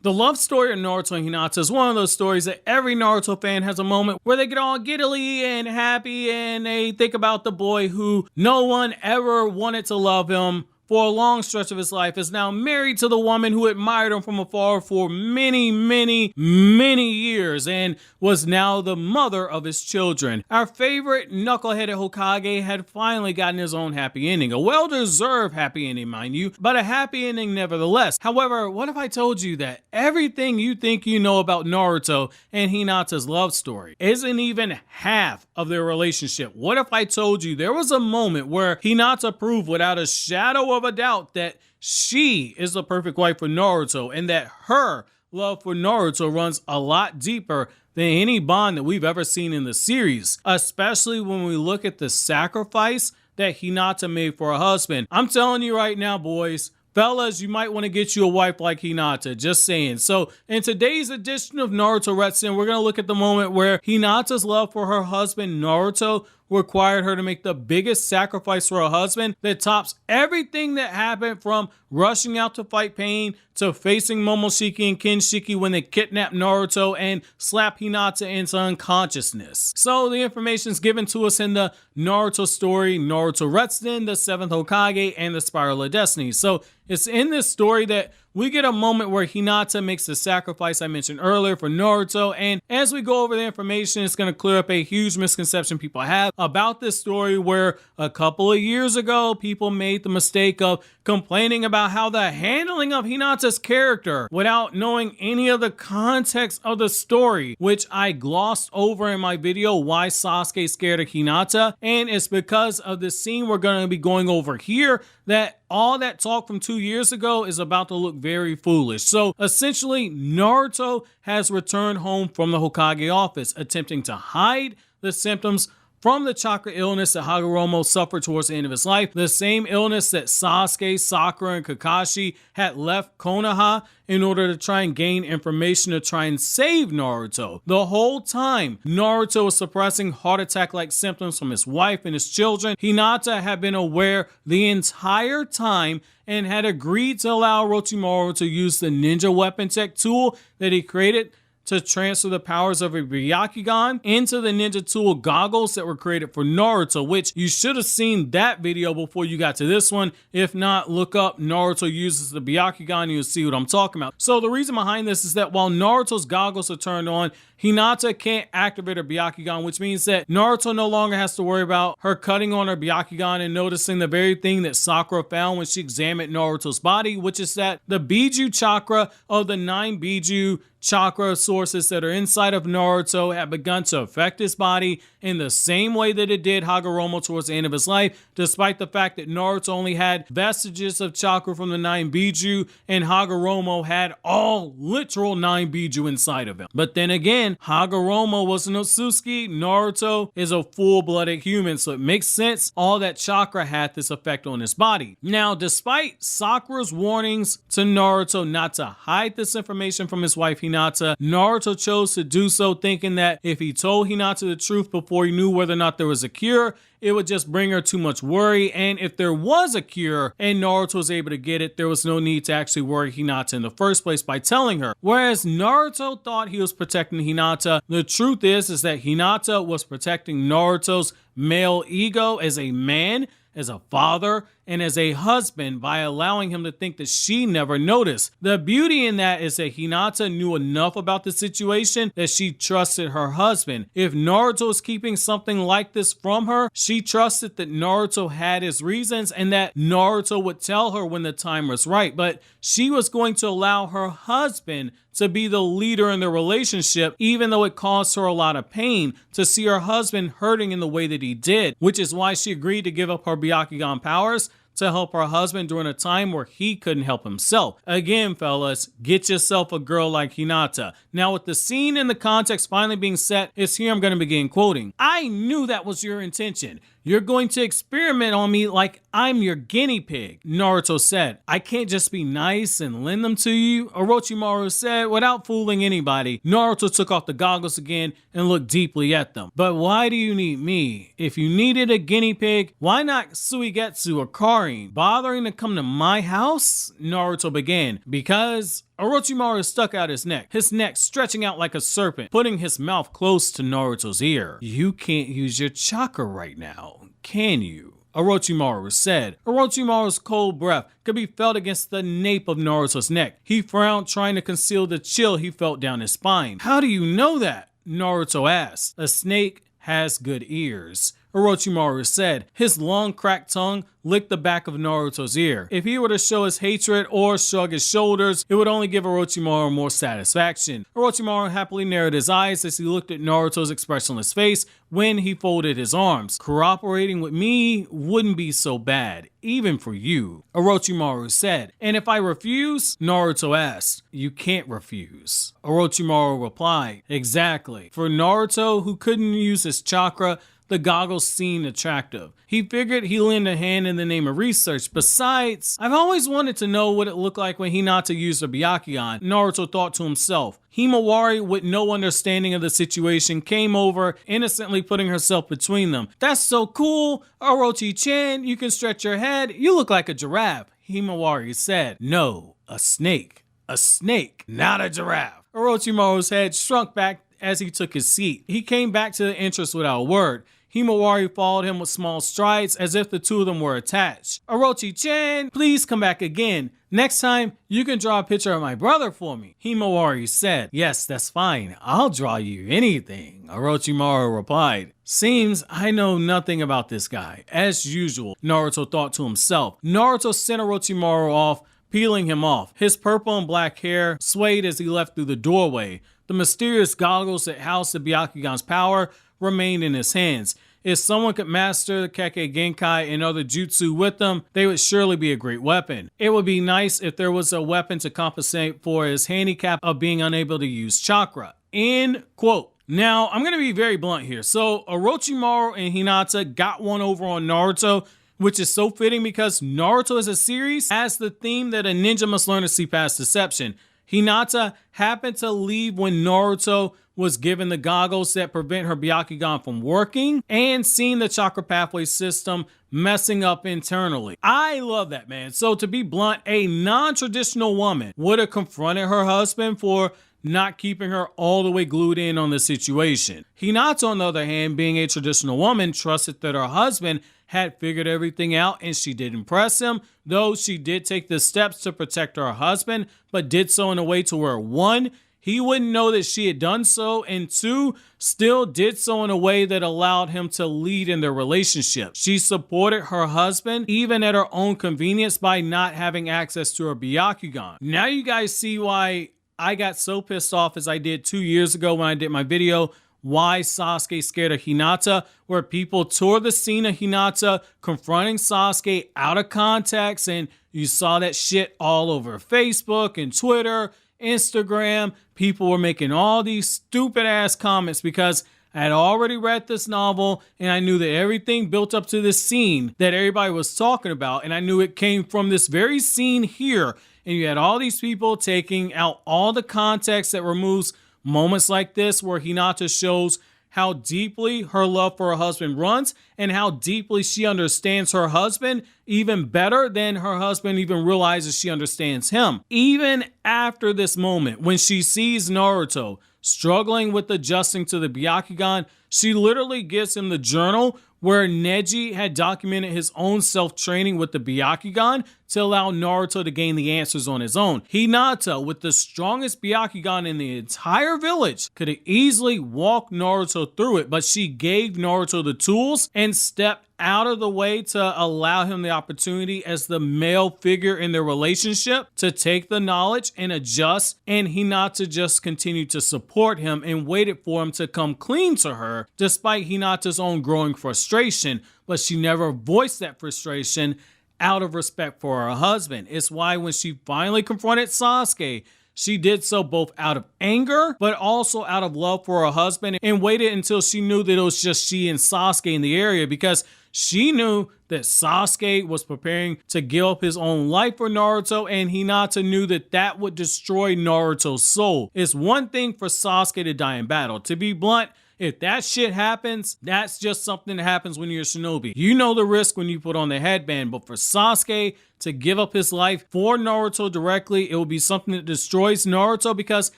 The love story of Naruto and Hinata is one of those stories that every Naruto fan has a moment where they get all giddily and happy and they think about the boy who no one ever wanted to love him for a long stretch of his life, is now married to the woman who admired him from afar for many, many, many years and was now the mother of his children. Our favorite knuckleheaded Hokage had finally gotten his own happy ending. A well-deserved happy ending, mind you, but a happy ending nevertheless. However, what if I told you that everything you think you know about Naruto and Hinata's love story isn't even half of their relationship? What if I told you there was a moment where Hinata proved without a shadow of a doubt that she is the perfect wife for Naruto and that her love for Naruto runs a lot deeper than any bond that we've ever seen in the series, especially when we look at the sacrifice that Hinata made for her husband. I'm telling you right now, boys, fellas, you might want to get you a wife like Hinata, just saying. So in today's edition of Naruto Retsuden, we're going to look at the moment where Hinata's love for her husband Naruto required her to make the biggest sacrifice for her husband that tops everything that happened, from rushing out to fight pain to facing Momoshiki and Kinshiki when they kidnapped Naruto and slap Hinata into unconsciousness. So the information is given to us in the Naruto story, Naruto Retsuden, the Seventh Hokage, and the Spiral of Destiny. So it's in this story that we get a moment where Hinata makes the sacrifice I mentioned earlier for Naruto, and as we go over the information, it's going to clear up a huge misconception people have about this story, where a couple of years ago, people made the mistake of complaining about how the handling of Hinata's character, without knowing any of the context of the story, which I glossed over in my video, Why Sasuke Scared of Hinata, and it's because of the scene we're going to be going over here that all that talk from 2 years ago is about to look very foolish. So essentially, Naruto has returned home from the Hokage office, attempting to hide the symptoms from the chakra illness that Hagoromo suffered towards the end of his life, the same illness that Sasuke, Sakura, and Kakashi had left Konoha in order to try and gain information to try and save Naruto. The whole time, Naruto was suppressing heart attack-like symptoms from his wife and his children. Hinata had been aware the entire time and had agreed to allow Orochimaru to use the ninja weapon tech tool that he created to transfer the powers of a Byakugan into the ninja tool goggles that were created for Naruto, which you should have seen that video before you got to this one. If not, look up Naruto uses the Byakugan and you'll see what I'm talking about. So the reason behind this is that while Naruto's goggles are turned on, Hinata can't activate her Byakugan, which means that Naruto no longer has to worry about her cutting on her Byakugan and noticing the very thing that Sakura found when she examined Naruto's body, which is that the Biju chakra of the 9 Biju chakra sources that are inside of Naruto have begun to affect his body in the same way that it did Hagoromo towards the end of his life, despite the fact that Naruto only had vestiges of chakra from the 9 Biju and Hagoromo had all literal 9 Biju inside of him. But then again, Hagoromo was an Otsutsuki, Naruto is a full-blooded human, so it makes sense all that chakra had this effect on his body. Now, despite Sakura's warnings to Naruto not to hide this information from his wife Hinata, Naruto chose to do so, thinking that if he told Hinata the truth before he knew whether or not there was a cure, it would just bring her too much worry, and if there was a cure and Naruto was able to get it, there was no need to actually worry Hinata in the first place by telling her. Whereas Naruto thought he was protecting Hinata, the truth is that Hinata was protecting Naruto's male ego as a man, as a father, and as a husband by allowing him to think that she never noticed. The beauty in that is that Hinata knew enough about the situation that she trusted her husband. If Naruto was keeping something like this from her, she trusted that Naruto had his reasons and that Naruto would tell her when the time was right. But she was going to allow her husband to be the leader in the relationship, even though it caused her a lot of pain to see her husband hurting in the way that he did, which is why she agreed to give up her Byakugan powers to help her husband during a time where he couldn't help himself. Again, fellas, get yourself a girl like Hinata. Now, with the scene and the context finally being set, it's here I'm going to begin quoting. "I knew that was your intention. You're going to experiment on me like I'm your guinea pig," Naruto said. "I can't just be nice and lend them to you," Orochimaru said without fooling anybody. Naruto took off the goggles again and looked deeply at them. "But why do you need me? If you needed a guinea pig, why not Suigetsu or Karin? Bothering to come to my house?" Naruto began. "Because Orochimaru stuck out his neck stretching out like a serpent, putting his mouth close to Naruto's ear. "You can't use your chakra right now, can you?" Orochimaru said. Orochimaru's cold breath could be felt against the nape of Naruto's neck. He frowned, trying to conceal the chill he felt down his spine. "How do you know that?" Naruto asked. "A snake has good ears," Orochimaru said. His long cracked tongue licked the back of Naruto's ear. If he were to show his hatred or shrug his shoulders, it would only give Orochimaru more satisfaction. Orochimaru happily narrowed his eyes as he looked at Naruto's expressionless face when he folded his arms. "Cooperating with me wouldn't be so bad, even for you," Orochimaru said. "And if I refuse?" Naruto asked. "You can't refuse," Orochimaru replied. Exactly. For Naruto, who couldn't use his chakra, the goggles seemed attractive. He figured he'd lend a hand in the name of research. Besides, "I've always wanted to know what it looked like when Hinata used her Byakugan," Naruto thought to himself. Himawari, with no understanding of the situation, came over, innocently putting herself between them. "That's so cool, Orochi-chan, you can stretch your head. You look like a giraffe," Himawari said. "No, a snake. A snake, not a giraffe." Orochimaru's head shrunk back as he took his seat. He came back to the entrance without a word. Himawari followed him with small strides as if the two of them were attached. "Orochi-chan, please come back again. Next time, you can draw a picture of my brother for me," Himawari said. "Yes, that's fine. I'll draw you anything," Orochimaru replied. "Seems I know nothing about this guy." As usual, Naruto thought to himself. Naruto sent Orochimaru off, peeling him off. His purple and black hair swayed as he left through the doorway. The mysterious goggles that housed the Byakugan's power remained in his hands. If someone could master the Kekkei Genkai and other jutsu with them, they would surely be a great weapon. It would be nice if there was a weapon to compensate for his handicap of being unable to use chakra. End quote. Now, I'm going to be very blunt here. So, Orochimaru and Hinata got one over on Naruto, which is so fitting because Naruto as a series has the theme that a ninja must learn to see past deception. Hinata happened to leave when Naruto was given the goggles that prevent her Byakugan from working and seeing the chakra pathway system messing up internally. I love that, man. So to be blunt, a non-traditional woman would have confronted her husband for not keeping her all the way glued in on the situation. Hinata, on the other hand, being a traditional woman, trusted that her husband had figured everything out and she did impress him, though she did take the steps to protect her husband, but did so in a way to where, one, he wouldn't know that she had done so, and two, still did so in a way that allowed him to lead in their relationship. She supported her husband even at her own convenience by not having access to her Byakugan. Now you guys see why I got so pissed off as I did 2 years ago when I did my video, Why Sasuke Scared of Hinata, where people tore the scene of Hinata confronting Sasuke out of context, and you saw that shit all over Facebook and Twitter, Instagram. People were making all these stupid ass comments because I had already read this novel and I knew that everything built up to this scene that everybody was talking about, and I knew it came from this very scene here. And you had all these people taking out all the context that removes moments like this where Hinata shows how deeply her love for her husband runs and how deeply she understands her husband even better than her husband even realizes she understands him. Even after this moment, when she sees Naruto struggling with adjusting to the Byakugan, she literally gives him the journal where Neji had documented his own self-training with the Byakugan to allow Naruto to gain the answers on his own. Hinata, with the strongest Byakugan in the entire village, could have easily walked Naruto through it, but she gave Naruto the tools and stepped out of the way to allow him the opportunity as the male figure in their relationship to take the knowledge and adjust, and Hinata just continued to support him and waited for him to come clean to her despite Hinata's own growing frustration, but she never voiced that frustration out of respect for her husband. It's why when she finally confronted Sasuke, she did so both out of anger, but also out of love for her husband, and waited until she knew that it was just she and Sasuke in the area, because she knew that Sasuke was preparing to give up his own life for Naruto, and Hinata knew that that would destroy Naruto's soul. It's one thing for Sasuke to die in battle. To be blunt, If that shit happens, that's just something that happens when you're a shinobi. You know the risk when you put on the headband, but for Sasuke to give up his life for Naruto directly, it will be something that destroys Naruto, because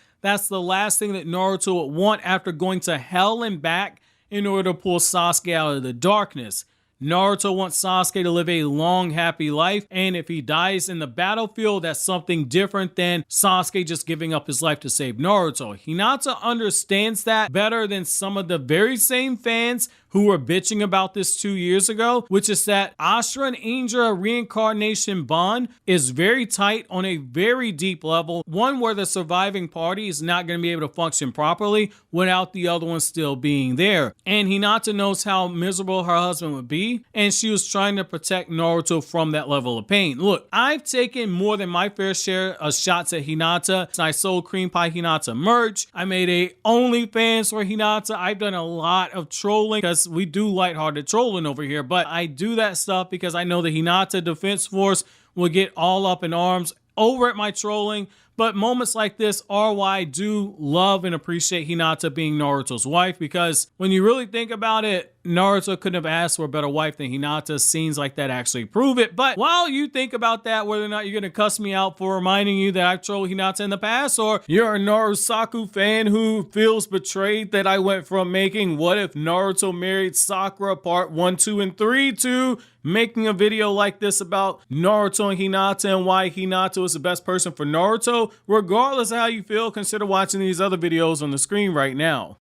that's the last thing that Naruto would want after going to hell and back in order to pull Sasuke out of the darkness. Naruto wants Sasuke to live a long, happy life, and if he dies in the battlefield, that's something different than Sasuke just giving up his life to save Naruto. Hinata understands that better than some of the very same fans who were bitching about this 2 years ago, which is that Asura and Indra reincarnation bond is very tight on a very deep level, one where the surviving party is not going to be able to function properly without the other one still being there. And Hinata knows how miserable her husband would be, and she was trying to protect Naruto from that level of pain. Look, I've taken more than my fair share of shots at Hinata. I sold Cream Pie Hinata merch. I made a OnlyFans for Hinata. I've done a lot of trolling because we do lighthearted trolling over here, but I do that stuff because I know the Hinata Defense Force will get all up in arms over at my trolling. But moments like this are why I do love and appreciate Hinata being Naruto's wife, because when you really think about it, Naruto couldn't have asked for a better wife than Hinata. Scenes like that actually prove it. But while you think about that, whether or not you're going to cuss me out for reminding you that I've trolled Hinata in the past, or you're a Narusaku fan who feels betrayed that I went from making What If Naruto Married Sakura Part 1, 2, and 3 to making a video like this about Naruto and Hinata and why Hinata is the best person for Naruto, regardless of how you feel, consider watching these other videos on the screen right now.